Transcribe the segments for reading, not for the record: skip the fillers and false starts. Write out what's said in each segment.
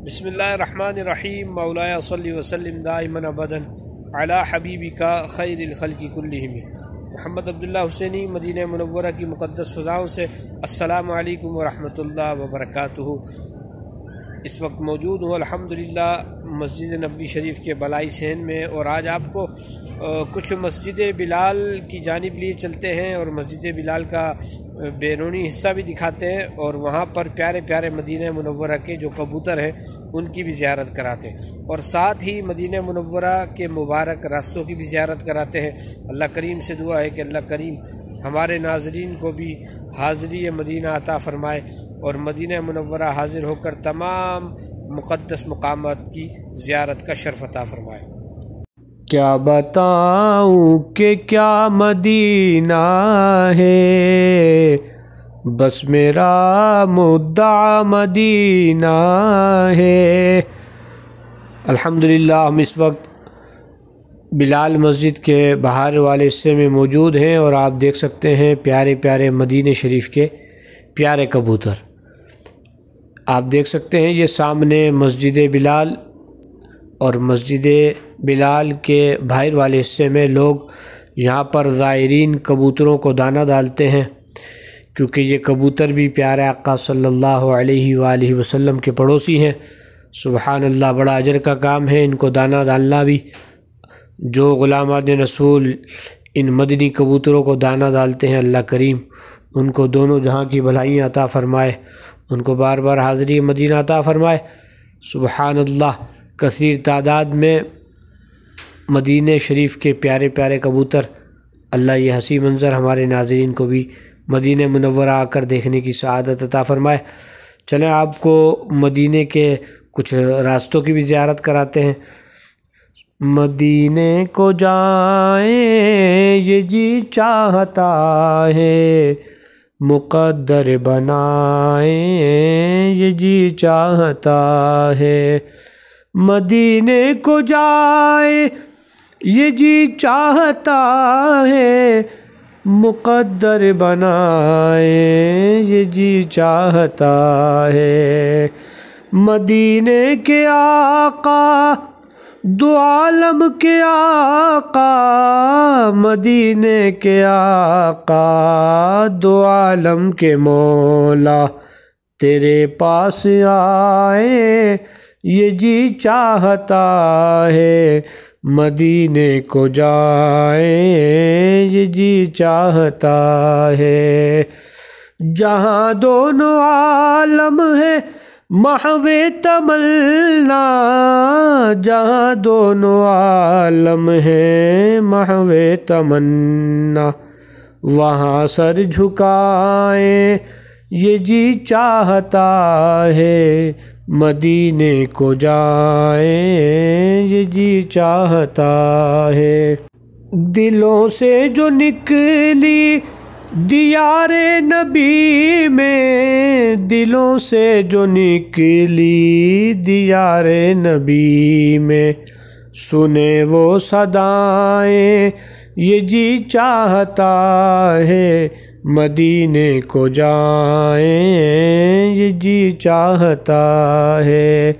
بسم اللہ الرحمن الرحیم مولایا صلی وسلم دائما ابدا علی حبیبک خیر الخلق کلہم۔ محمد عبداللہ حسینی مدینہ منورہ کی مقدس فضاؤں سے السلام علیکم ورحمۃ اللہ وبرکاتہ۔ اس وقت موجود ہوں الحمدللہ مسجد نبوی شریف کے بالائی صحن میں، اور آج آپ کو کچھ مسجد بلال کی جانب لیے چلتے ہیں اور مسجد بلال کا بیرونی حصہ بھی دکھاتے ہیں، اور وہاں پر پیارے پیارے مدینہ منورہ کے جو کبوتر ہیں ان کی بھی زیارت کراتے ہیں، اور ساتھ ہی مدینہ منورہ کے مبارک راستوں کی بھی زیارت کراتے ہیں۔ اللہ کریم سے دعا ہے کہ اللہ کریم ہمارے ناظرین کو بھی حاضری مدینہ عطا فرمائے، اور مدینہ منورہ حاضر ہو کر تمام مقدس مقامات کی زیارت کا شرف عطا فرمائے۔ کیا بتاؤں کہ کیا مدینہ ہے، بس میرا مدعا مدینہ ہے۔ الحمدللہ ہم اس وقت بلال مسجد کے باہر والے حصے میں موجود ہیں، اور آپ دیکھ سکتے ہیں پیارے پیارے مدینہ شریف کے پیارے کبوتر آپ دیکھ سکتے ہیں۔ یہ سامنے مسجد بلال، اور مسجد بلال کے باہر والے حصے میں لوگ یہاں پر زائرین کبوتروں کو دانہ ڈالتے ہیں، کیونکہ یہ کبوتر بھی پیارے آقا صلی اللہ علیہ وآلہ وسلم کے پڑوسی ہیں۔ سبحان اللہ، بڑا اجر کا کام ہے ان کو دانہ ڈالنا بھی۔ جو غلامان رسول ان مدنی کبوتروں کو دانہ ڈالتے ہیں، اللہ کریم ان کو دونوں جہاں کی بھلائیاں عطا فرمائے، ان کو بار بار حاضری مدینہ عطا فرمائے۔ سبحان اللہ، کثیر تعداد میں مدینہ شریف کے پیارے پیارے کبوتر۔ اللہ یہ حسین منظر ہمارے ناظرین کو بھی مدینہ منورہ آ کر دیکھنے کی سعادت عطا فرمائے۔ چلیں آپ کو مدینہ کے کچھ راستوں کی بھی زیارت کراتے ہیں۔ مدینے کو جائیں یہ جی چاہتا ہے، مقدر بنائیں یہ جی چاہتا ہے۔ مدینے کو جائیں یہ جی چاہتا ہے، مقدر بنائیں یہ جی چاہتا ہے۔ مدینے کے آقا دو عالم کے آقا، مدینے کے آقا دو عالم کے مولا، تیرے پاس آئے یہ جی چاہتا ہے۔ مدینے کو جائیں یہ جی چاہتا ہے۔ جہاں دونوں عالم ہے محو تمنا، جہاں دونوں عالم ہے محو تمنا، وہاں سر جھکائیں یہ جی چاہتا ہے۔ مدینے کو جائیں یہ جی چاہتا ہے۔ دلوں سے جو نکلی دیار نبی میں، دلوں سے جو نکلی دیار نبی میں، سنے وہ صدائیں یہ جی چاہتا ہے۔ مدینے کو جائیں یہ جی چاہتا ہے۔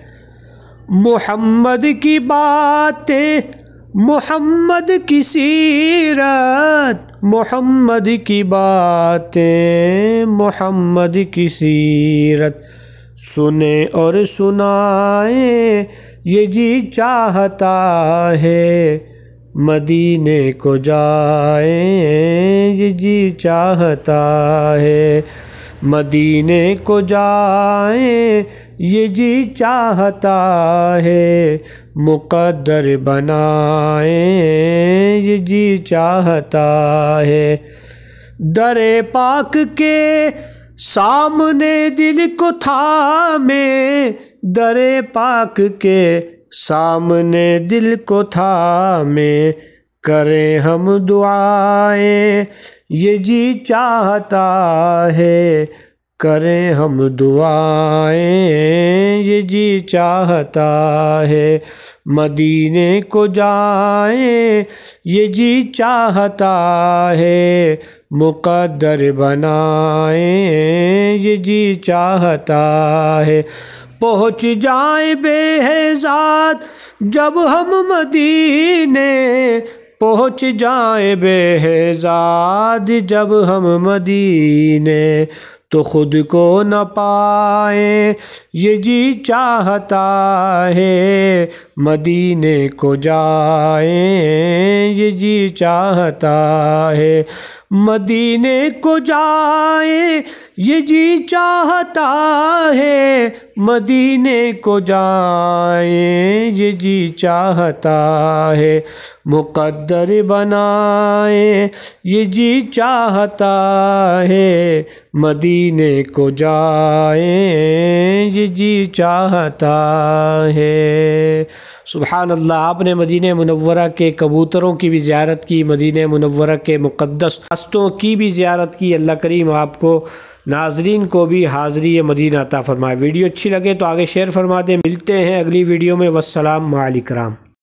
محمد کی باتیں، محمد کی سیرت، محمد کی باتیں، محمد کی سیرت، سنیں اور سنائیں یہ جی چاہتا ہے۔ مدینے کو جائیں یہ جی چاہتا ہے۔ مدینے کو جائیں یہ جی چاہتا ہے، مقدر بنائیں یہ جی چاہتا ہے۔ در پاک کے سامنے دل کو تھامے، در پاک کے سامنے دل کو تھامے، کریں ہم دعائیں یہ جی چاہتا ہے۔ کریں ہم دعائیں یہ جی چاہتا ہے۔ مدینے کو جائیں یہ جی چاہتا ہے، مقدر بنائیں یہ جی چاہتا ہے۔ پہنچ جائیں بے حساب جب ہم مدینے، پہنچ جائیں بے حساب جب ہم مدینے، تو خود کو نہ پائیں یہ جی چاہتا ہے، مدینے کو جائیں یہ جی چاہتا ہے، مدینے کو جائیں یہ جی چاہتا ہے، مدینے کو جائیں یہ جی چاہتا ہے، مقدر بنائیں یہ جی چاہتا ہے، مدینے کو جائیں یہ جی چاہتا ہے۔ سبحان اللہ، آپ نے مدینہ منورہ کے کبوتروں کی بھی زیارت کی، مدینہ منورہ کے مقدس راستوں کی بھی زیارت کی۔ اللہ کریم آپ کو، ناظرین کو بھی حاضری مدینہ عطا فرمائے۔ ویڈیو اچھی لگے تو آگے شیئر فرما دیں۔ ملتے ہیں اگلی ویڈیو میں۔ والسلام علیکم۔